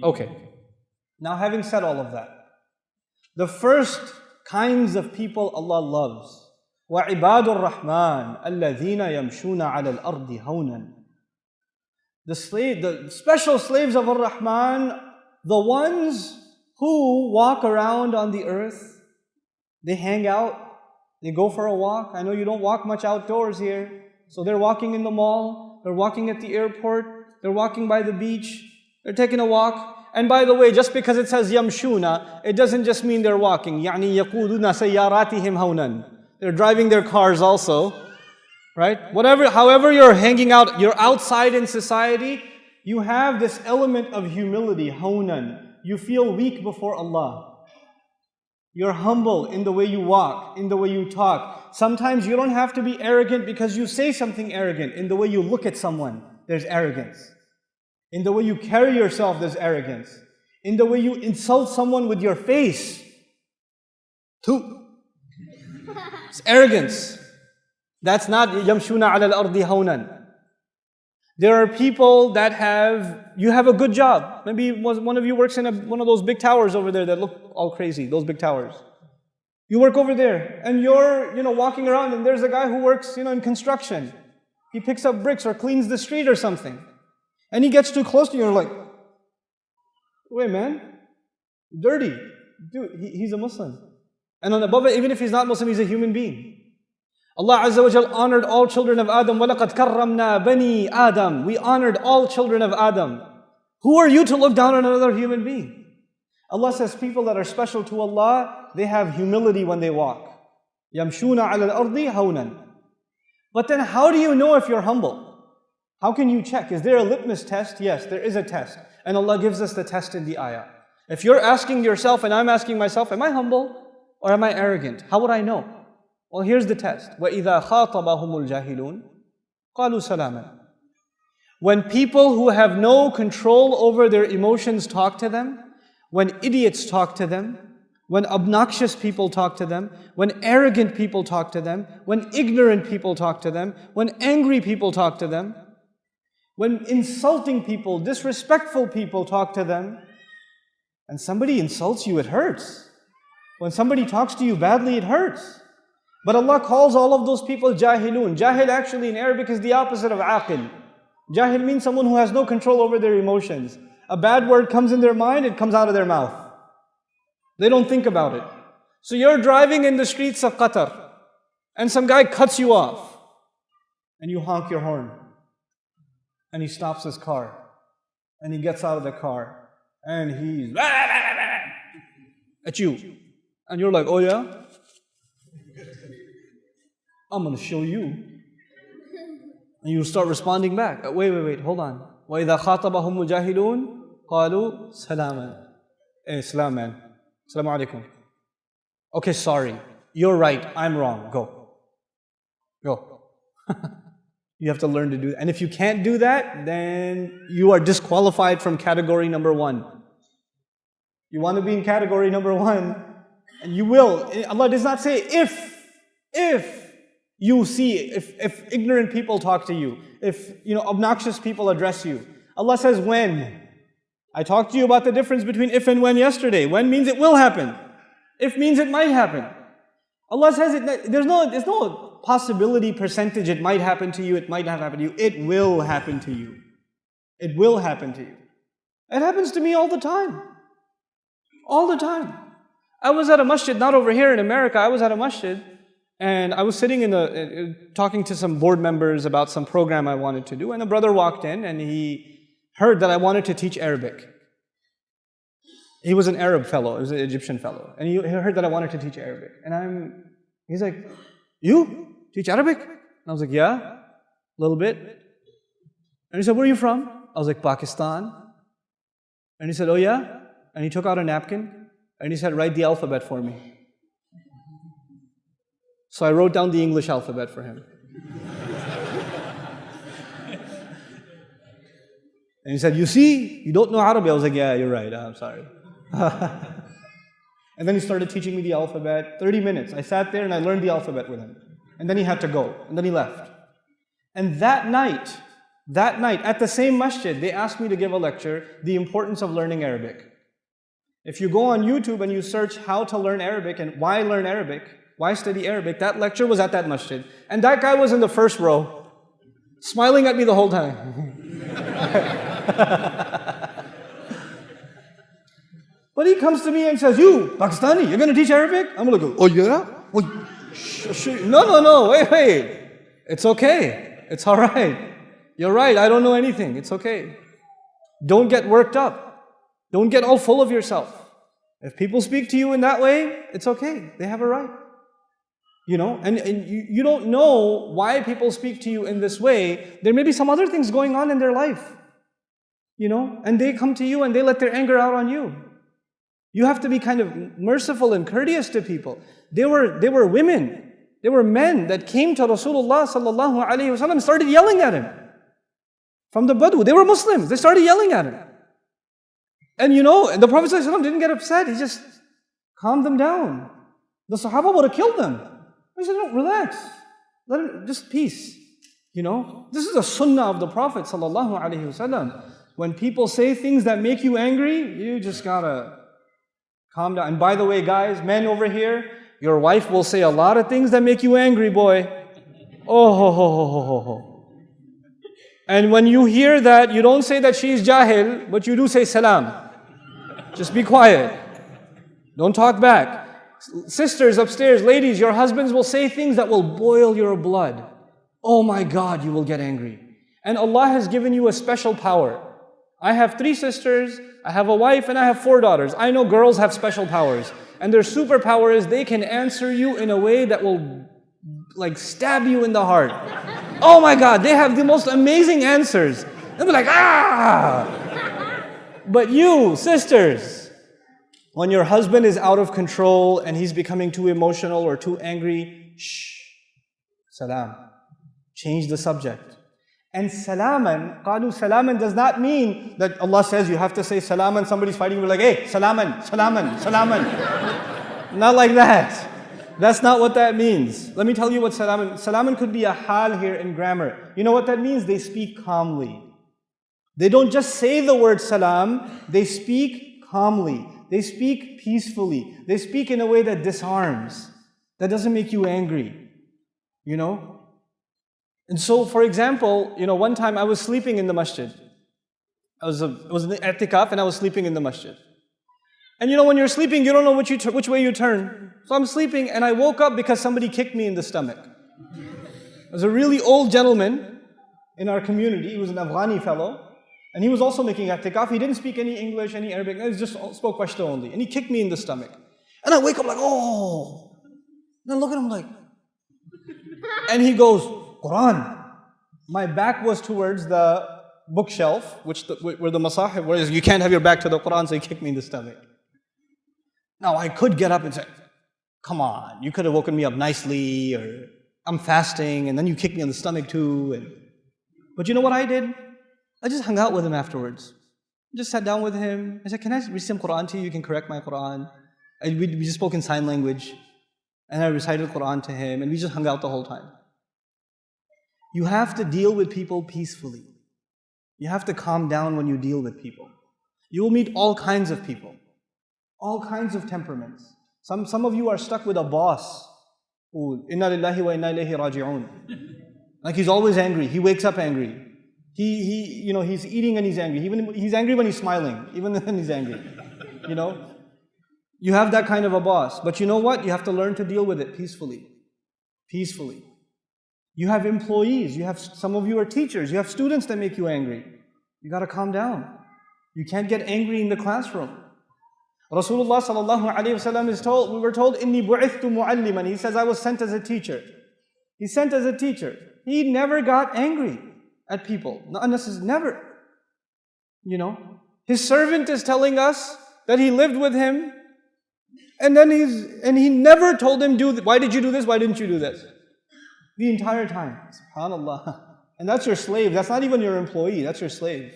Okay. Now having said all of that, the first kinds of people Allah loves, وَعِبَادُ الرَّحْمَنِ الَّذِينَ يَمْشُونَ عَلَى الْأَرْضِ هَوْنًا. The special slaves of Ar-Rahman, the ones who walk around on the earth, they hang out, they go for a walk. I know you don't walk much outdoors here, so they're walking in the mall, they're walking at the airport, they're walking by the beach, they're taking a walk. And by the way, just because it says yamshuna, it doesn't just mean they're walking. يعني يقودون سياراتهم هونا. They're driving their cars also, right? However you're hanging out, you're outside in society, you have this element of humility, hawnan. You feel weak before Allah. You're humble in the way you walk, in the way you talk. Sometimes you don't have to be arrogant because you say something arrogant. In the way you look at someone, there's arrogance. In the way you carry yourself, there's arrogance. In the way you insult someone with your face, it's arrogance. That's not yamshuna ala al-ardi hawnan. There are people that you have a good job. Maybe one of you works in one of those big towers over there that look all crazy, those big towers. You work over there and you're, walking around and there's a guy who works, in construction. He picks up bricks or cleans the street or something. And he gets too close to you and you're like, wait man, dirty. Dude, he's a Muslim. And on above it, even if he's not Muslim, he's a human being. Allah Azza wa Jal honored all children of Adam. وَلَقَدْ كَرَّمْنَا بَنِي Adam. We honored all children of Adam. Who are you to look down on another human being? Allah says people that are special to Allah, they have humility when they walk. يَمْشُونَ عَلَى الْأَرْضِ هَوْنًا. But then how do you know if you're humble? How can you check? Is there a litmus test? Yes, there is a test. And Allah gives us the test in the ayah. If you're asking yourself and I'm asking myself, am I humble or am I arrogant? How would I know? Well, here's the test. وَإِذَا خَاطَبَهُمُ الْجَاهِلُونَ قَالُوا سَلَامًا. When people who have no control over their emotions talk to them, when idiots talk to them, when obnoxious people talk to them, when arrogant people talk to them, when ignorant people talk to them, when angry people talk to them, when insulting people, disrespectful people talk to them, and somebody insults you, it hurts. When somebody talks to you badly, it hurts. But Allah calls all of those people jahilun. Jahil actually in Arabic is the opposite of aqil. Jahil means someone who has no control over their emotions. A bad word comes in their mind, it comes out of their mouth. They don't think about it. So you're driving in the streets of Qatar, and some guy cuts you off, and you honk your horn. And he stops his car, and he gets out of the car, and he's at you. And you're like, oh yeah? I'm going to show you. And you start responding back. Wait, hold on. وَإِذَا خَاطَبَهُمُ الْجَاهِلُونَ قَالُوا سَلَامًا. Hey, salam man. Assalamu alaikum. Okay, sorry. You're right. I'm wrong. Go. You have to learn to do that. And if you can't do that, then you are disqualified from category number 1. You want to be in category number 1, and you will. Allah does not say if you see, if ignorant people talk to you, if obnoxious people address you. Allah says when. I talked to you about the difference between if and when yesterday. When means it will happen. If means it might happen. Allah says there's no possibility percentage it might happen to you, it might not happen to you. It will happen to you. It will happen to you. It happens to me all the time. All the time. I was at a masjid, not over here in America, I was at a masjid, and I was sitting talking to some board members about some program I wanted to do, and a brother walked in and he heard that I wanted to teach Arabic. He was an Arab fellow, he was an Egyptian fellow, and he heard that I wanted to teach Arabic. And he's like, you teach Arabic? And I was like, yeah, a little bit. And he said, where are you from? I was like, Pakistan. And he said, oh yeah? And he took out a napkin and he said, write the alphabet for me. So I wrote down the English alphabet for him. And he said, you see, you don't know Arabic. I was like, yeah, you're right, I'm sorry. And then he started teaching me the alphabet, 30 minutes. I sat there and I learned the alphabet with him. And then he had to go, and then he left. And that night, That night, at the same masjid, they asked me to give a lecture, the importance of learning Arabic. If you go on YouTube and you search how to learn Arabic and why learn Arabic, why study Arabic, that lecture was at that masjid. And that guy was in the first row, smiling at me the whole time. But he comes to me and says, "You, Pakistani, you're going to teach Arabic?" I'm going to go, "Oh yeah? Oh, no, wait. It's okay. It's all right. You're right, I don't know anything. It's okay. Don't get worked up. Don't get all full of yourself. If people speak to you in that way, it's okay. They have a right. You know, and you don't know why people speak to you in this way. There may be some other things going on in their life. You know, and they come to you and they let their anger out on you. You have to be kind of merciful and courteous to people. They were women. They were men that came to Rasulullah sallallahu alaihi wasallam and started yelling at him. From the Badu. They were Muslims. They started yelling at him. And you know, the Prophet sallallahu alaihi wasallam didn't get upset. He just calmed them down. The Sahaba would have killed them. He said, "No, relax. Let it, just peace." You know, this is a sunnah of the Prophet sallallahu alaihi wasallam. When people say things that make you angry, you just gotta calm down. And by the way, guys, men over here, your wife will say a lot of things that make you angry, boy. Oh, ho, ho, ho, ho, ho, ho. And when you hear that, you don't say that she's jahil, but you do say salam. Just be quiet. Don't talk back. Sisters upstairs, ladies, your husbands will say things that will boil your blood. Oh my God, you will get angry. And Allah has given you a special power. I have 3 sisters, I have a wife, and I have 4 daughters. I know girls have special powers. And their superpower is they can answer you in a way that will like stab you in the heart. Oh my God, they have the most amazing answers. They'll be like, ah! But you, sisters, when your husband is out of control and he's becoming too emotional or too angry, shh, salam. Change the subject. And salaman, qalu salaman does not mean that Allah says you have to say salaman, somebody's fighting, you're like, hey, salaman, salaman, salaman. Not like that. That's not what that means. Let me tell you what salaman. Salaman could be a hal here in grammar. You know what that means? They speak calmly. They don't just say the word salam, they speak calmly. They speak peacefully. They speak in a way that disarms, that doesn't make you angry. You know? And so, for example, you know, one time I was sleeping in the masjid. It was an i'tikaf and I was sleeping in the masjid. And you know, when you're sleeping, you don't know which way you turn. So I'm sleeping and I woke up because somebody kicked me in the stomach. It was a really old gentleman in our community. He was an Afghani fellow. And he was also making i'tikaf. He didn't speak any English, any Arabic. He just spoke Pashto only. And he kicked me in the stomach. And I wake up like, oh. And I look at him like. And he goes, Quran. My back was towards the bookshelf, where the masahib, whereas you can't have your back to the Quran, so he kicked me in the stomach. Now I could get up and say, come on, you could have woken me up nicely, or I'm fasting, and then you kicked me in the stomach too. But you know what I did? I just hung out with him afterwards. I just sat down with him. I said, can I read some Quran to you? You can correct my Quran. And we just spoke in sign language. And I recited Quran to him, and we just hung out the whole time. You have to deal with people peacefully. You have to calm down when you deal with people. You will meet all kinds of people. All kinds of temperaments. Some of you are stuck with a boss. Inna lillahi wa inna ilayhi raji'un. Like he's always angry. He wakes up angry. He's eating and he's angry. He's angry when he's smiling, even when he's angry. You know? You have that kind of a boss. But you know what? You have to learn to deal with it peacefully. Peacefully. You have employees. Some of you are teachers. You have students that make you angry. You got to calm down. You can't get angry in the classroom. Rasulullah sallallahu alaihi wasallam we were told, "Inni bu'ithtu mu'alliman." He says, I was sent as a teacher. He's sent as a teacher. He never got angry at people. Not unnecessarily, never. You know, his servant is telling us that he lived with him, and he never told him, why did you do this? Why didn't you do this? The entire time. SubhanAllah. And that's your slave. That's not even your employee. That's your slave.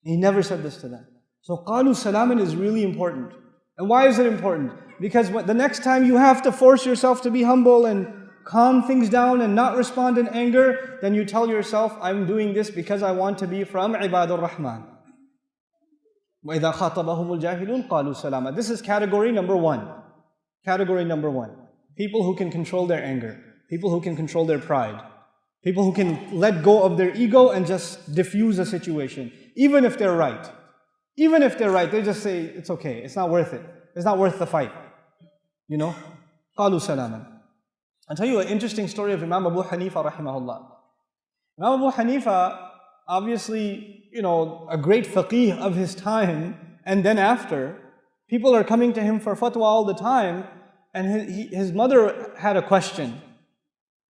He never said this to them. So qalu salaman is really important. And why is it important? Because the next time you have to force yourself to be humble and calm things down and not respond in anger, then you tell yourself, I'm doing this because I want to be from عباد الرحمن. وَإِذَا خَاطَبَهُمُ الْجَاهِلُونَ قَالُوا سَلَامًا. This is category number one. Category number one. People who can control their anger. People who can control their pride. People who can let go of their ego and just diffuse a situation. Even if they're right. Even if they're right, they just say, it's okay, it's not worth it. It's not worth the fight. You know? قَالُوا سَلَامًا. I'll tell you an interesting story of Imam Abu Hanifa rahimahullah. Imam Abu Hanifa, obviously, a great faqih of his time, and then after, people are coming to him for fatwa all the time, and his mother had a question.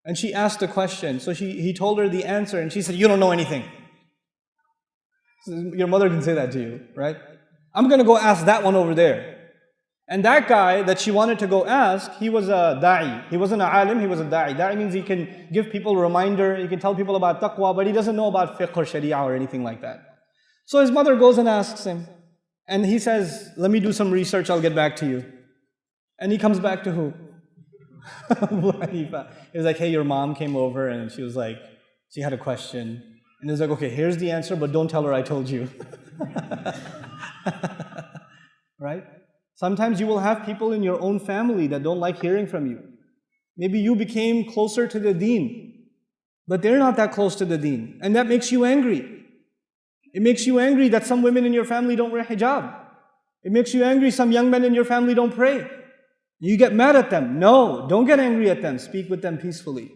And she asked a question, so he told her the answer, and she said, you don't know anything. Your mother can say that to you, right? I'm going to go ask that one over there. And that guy that she wanted to go ask, he was a da'i. He wasn't an alim, he was a da'i. Da'i means he can give people a reminder, he can tell people about taqwa, but he doesn't know about fiqh or sharia or anything like that. So his mother goes and asks him, and he says, let me do some research, I'll get back to you. And he comes back to who? Abu Hanifa. He was like, hey, your mom came over and she was like, she had a question. And he's like, okay, here's the answer, but don't tell her I told you. Right? Sometimes you will have people in your own family that don't like hearing from you. Maybe you became closer to the deen, but they're not that close to the deen. And that makes you angry. It makes you angry that some women in your family don't wear hijab. It makes you angry some young men in your family don't pray. You get mad at them. No, don't get angry at them. Speak with them peacefully.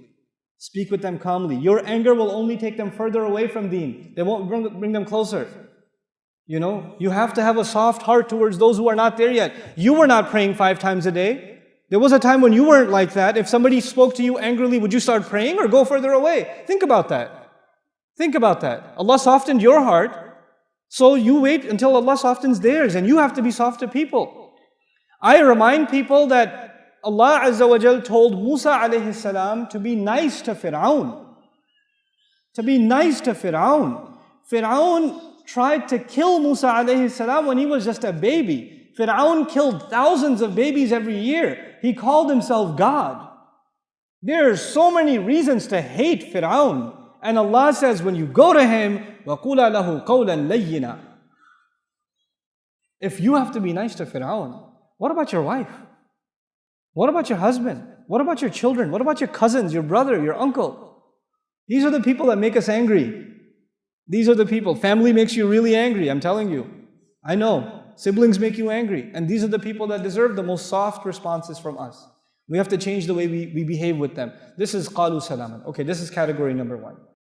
Speak with them calmly. Your anger will only take them further away from deen. They won't bring them closer. You have to have a soft heart towards those who are not there yet. You were not praying 5 times a day. There was a time when you weren't like that. If somebody spoke to you angrily, would you start praying or go further away? Think about that. Think about that. Allah softened your heart, so you wait until Allah softens theirs, and you have to be soft to people. I remind people that Allah Azza wa Jal told Musa alayhi salam to be nice to Fir'aun. To be nice to Fir'aun. Fir'aun tried to kill Musa alayhi salam when he was just a baby. Fir'aun killed thousands of babies every year. He called himself God. There are so many reasons to hate Fir'aun. And Allah says, when you go to him, وَقُولَ لَهُ قَوْلًا لَيِّنًا. If you have to be nice to Fir'aun, what about your wife? What about your husband? What about your children? What about your cousins, your brother, your uncle? These are the people that make us angry. These are the people. Family makes you really angry, I'm telling you. I know. Siblings make you angry. And these are the people that deserve the most soft responses from us. We have to change the way we behave with them. This is قَالُوا سَلَامًا. Okay, this is category number one.